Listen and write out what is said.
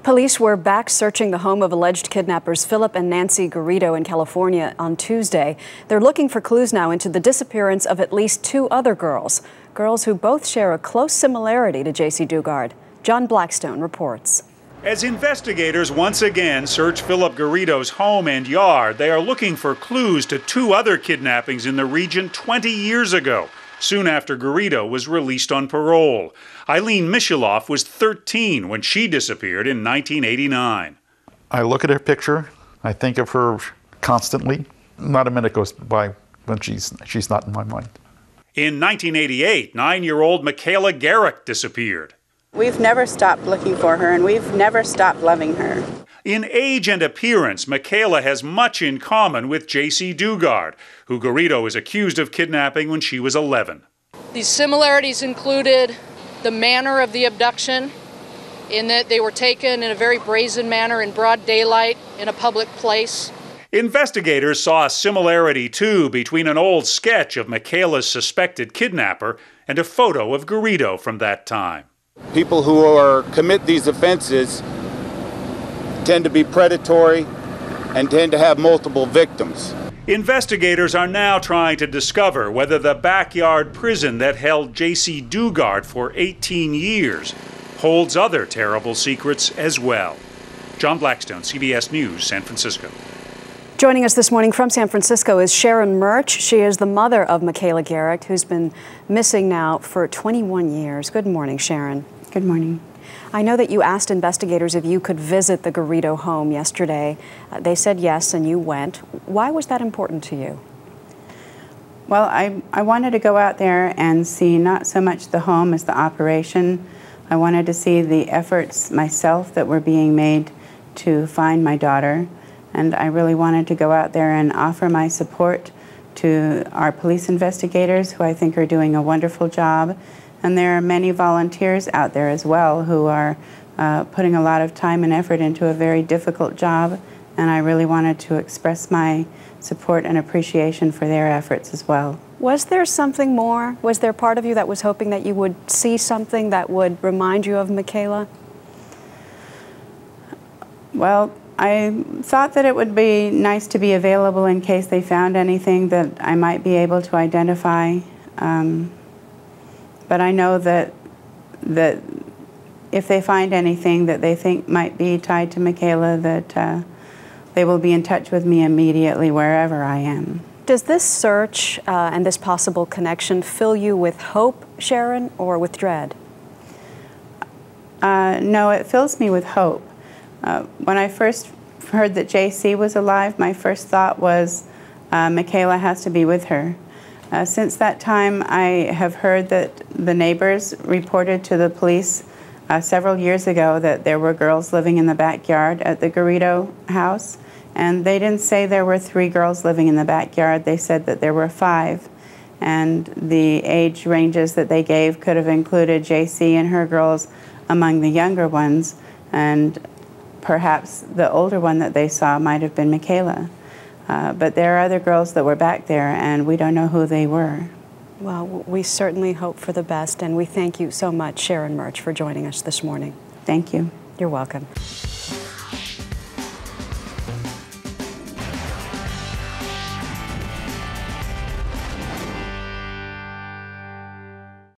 Police were back searching the home of alleged kidnappers Phillip and Nancy Garrido in California on Tuesday. They're looking for clues now into the disappearance of at least two other girls who both share a close similarity to J.C. Dugard. John Blackstone reports. As investigators once again search Phillip Garrido's home and yard, they are looking for clues to two other kidnappings in the region 20 years ago, soon after Garrido was released on parole. Eileen Misheloff was 13 when she disappeared in 1989. I look at her picture, I think of her constantly. Not a minute goes by when she's not in my mind. In 1988, 9-year-old Michaela Garrick disappeared. We've never stopped looking for her, and we've never stopped loving her. In age and appearance, Michaela has much in common with J.C. Dugard, who Garrido is accused of kidnapping when she was 11. These similarities included the manner of the abduction, in that they were taken in a very brazen manner in broad daylight in a public place. Investigators saw a similarity, too, between an old sketch of Michaela's suspected kidnapper and a photo of Garrido from that time. People who commit these offenses tend to be predatory and tend to have multiple victims. Investigators are now trying to discover whether the backyard prison that held J.C. Dugard for 18 years holds other terrible secrets as well. John Blackstone, CBS News, San Francisco. Joining us this morning from San Francisco is Sharon Murch. She is the mother of Michaela Garrick, who's been missing now for 21 years. Good morning, Sharon. Good morning. I know that you asked investigators if you could visit the Garrido home yesterday. They said yes, and you went. Why was that important to you? Well, I wanted to go out there and see not so much the home as the operation. I wanted to see the efforts myself that were being made to find my daughter. And I really wanted to go out there and offer my support to our police investigators, who I think are doing a wonderful job. And there are many volunteers out there as well who are putting a lot of time and effort into a very difficult job. And I really wanted to express my support and appreciation for their efforts as well. Was there something more? Was there part of you that was hoping that you would see something that would remind you of Michaela? Well, I thought that it would be nice to be available in case they found anything that I might be able to identify. But I know that if they find anything that they think might be tied to Michaela, that they will be in touch with me immediately wherever I am. Does this search and this possible connection fill you with hope, Sharon, or with dread? No, it fills me with hope. When I first heard that J.C. was alive, my first thought was Michaela has to be with her. Since that time, I have heard that the neighbors reported to the police several years ago that there were girls living in the backyard at the Garrido house. And they didn't say there were 3 girls living in the backyard. They said that there were 5. And the age ranges that they gave could have included J.C. and her girls among the younger ones. And perhaps the older one that they saw might have been Michaela. But there are other girls that were back there, and we don't know who they were. Well, we certainly hope for the best, and we thank you so much, Sharon Murch, for joining us this morning. Thank you. You're welcome.